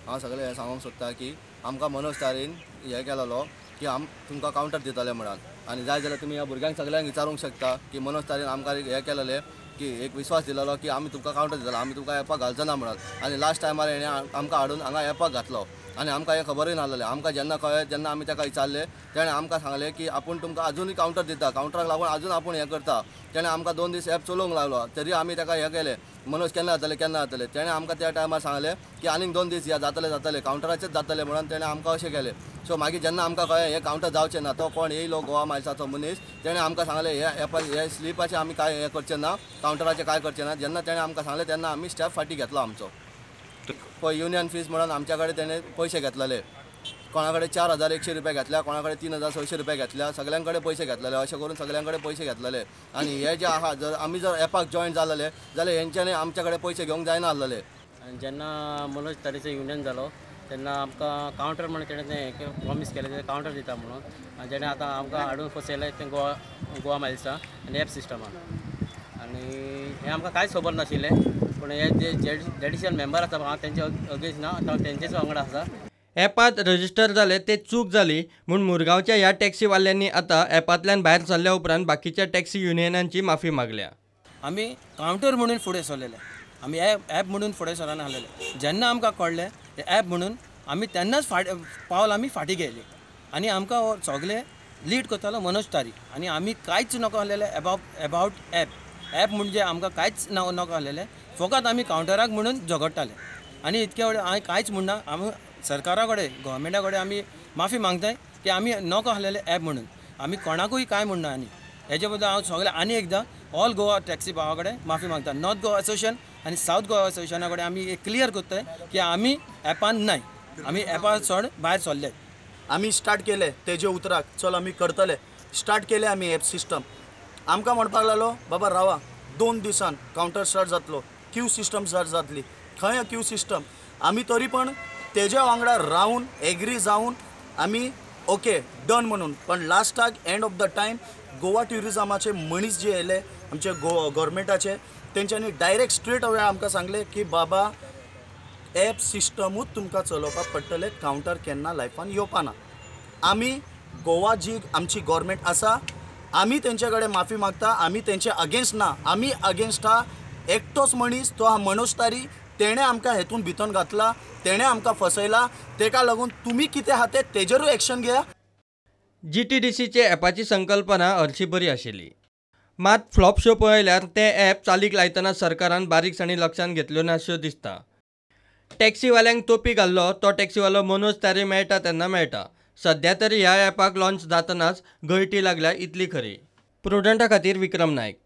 हांव सगळे हें सांगूंक सोदता की आमकां मनोज तारीन हें केलेलो की तुमकां कावंटर दितले म्हणून आनी जाय जाल्यार तुमी ह्या भुरग्यांक सगळ्यांक विचारूंक शकता की मनोज तारीन आमकां हें केलेलें की एक विश्वास दिलेलो की आमी तुमकां कावंटर दितलो, आमी तुमकां एपाक घालचो ना म्हणून आनी लास्ट टायमार हेणें आमकां हाडून हांगा एपाक घातलो आनी आमकां हें खबरूय नासलेलें। आमकां जेन्ना कळ्ळें जेन्ना आमी ताका विचारलें तेणें आमकां सांगलें की आपूण तुमकां अजुनूय कावंटर दिता, कावंटराक लागून अजून आपूण हें करता। तेणें आमकां 2 दीस एप चलोवंक लागलो तरी आमी ताका हें केलें मनोज केन्ना जातलें तेणें आमकां त्या टायमार सांगलें की आनीक 2 दीस या जातलें कावंटराचेच जातलें म्हणून तेणें आमकां अशें केलें। सो मागीर जेन्ना आमकां कळ्ळें हें कावंटर जावचें ना, तो कोण येयलो गोवा मायल्साचो मनीस तेणें आमकां सांगलें हे स्लिपाचें आमी काय हें करचें ना, कावंटराचें काय करचें ना। जेन्ना तेणें आमकां सांगलें तेन्ना आमी स्टेप फाटीं घेतलो आमचो पळय युनियन फीज म्हणून आमच्या कडेन तेणें पयशे घेतलेले। कोणा कडेन 4100 रुपया घेतल्या, कोणा कडेन 3600 रुपया घेतल्या, सगळ्यां कडेन पयशे घेतलेले। अशें करून सगळ्यां कडेन पयशे घेतलेले आनी हे जे आहा जर आमी जर एपाक जॉयन जालेले जाल्यार हेंच्यांनी आमच्या कडेन पयशे घेवंक जायना आसलेले। जेन्ना मनोज तारीचो युनियन जालो तेन्ना आमकां कावंटर म्हणून तेणें तें प्रॉमीस केलें तें कावंटर दिता म्हणून आनी जेणें आतां आमकां हाडून फसयलें तें गोवा मायल्सा आनी एप सिस्टमान आनी हें आमकां कांयच खबर नाशिल्लें। पूण हे जे जेडिशियल मेंबर आसा हांव तेंचे अगेन्स्ट ना, हांव तेंचेच वांगडा आसा। ॲपात रजिस्टर जाले ते चूक जाली म्हूण मुरगांवच्या ह्या टॅक्सीवाल्यांनी आतां ॲपांतल्यान भायर सरल्या उपरांत बाकीच्या टॅक्सी युनियनांची माफी मागल्या। आमी कावंटर म्हणून फुडें सरलेले, आमी ॲप म्हणून फुडें सरना आसलेले। जेन्ना आमकां कळ्ळें हें ॲप म्हणून आमी तेन्नाच पावल आमी फाटीं गेली आनी आमकां सगळे लीड करतालो मनोज तारी आनी आमी कांयच नको आसलेले एबावट ॲप म्हणजे आमकां कांयच नको आसलेलें, फकत आमी कावंटराक म्हणून झगडटाले आनी इतके वेळ हांवें कांयच म्हणना। आमी सरकारा कडेन गव्हर्मेंटा कडेन आमी माफी मागताय की आमी नको आसलेले ॲप म्हणून आमी कोणाकूय कांय म्हणना। आनी हेजे बद्दल हांव सगळे आनी एकदां ऑल गोवा टॅक्सी भावा कडेन माफी मागता। नॉर्थ गोवा असोसिएशन आनी सावथ गोवा असोसिएशना कडेन आमी एक क्लियर करताय की आमी ॲपान नाय, आमी ॲपा चड भायर सरले। आमी स्टार्ट केले तेजे उतराक चल आमी करतले, स्टार्ट केले आमी एप सिस्टम। आमकां म्हणपाक लागलो बाबा रावा 2 दिसान कावंटर स्टार्ट जातलो, क्यू सिस्टम स्टार्ट जातली। खंय क्यू सिस्टम आमी तरी पण तेज्या वांगडा रावन एग्री जावन आमी ओके डन म्हणून, पण लास्टाक end of the time Goa ट्युरिजमाचे मनीस जे येयले आमचे गव्हर्मेंटाचे तेंच्यांनी डायरेक्ट स्ट्रेट अवे आमकां सांगले की बाबा एप सिस्टमूच तुमकां चलोवपाक पडटलें, कावंटर केन्ना लायफान येवपाना। आमी गोवा जी आमची गव्हर्मेंट आसा आमी तेंचे कडेन माफी मागता, आमी तेंचे अगेन्स्ट ना, आमी अगेन्स्ट हा एकटोच मनीस तो हा मनोज तारी। तेणें आमकां हेतून भितन घातला, तेणें आमकां फसयला, तेका लागून तुमी कितें आहा ते तेजेरूय एक्शन घेया। GTDCचे ॲपाची संकल्पना हरशी बरी आशिल्ली, मात फ्लॉप शो पळयल्यार ते ॲप चालीक लायतना सरकारान बारीकसाणी लक्षांत घेतल्यो नाश्यो दिसता। टॅक्सीवाल्यांक तोपी घाल्लो तो टॅक्सीवालो मनोज तारी मेळटा तेन्ना मेळटा। सध्या तरी ह्या ॲपाक लॉन्च जातनाच गळटी लागल्या इतली खरी। प्रुडंटा खातीर विक्रम नायक।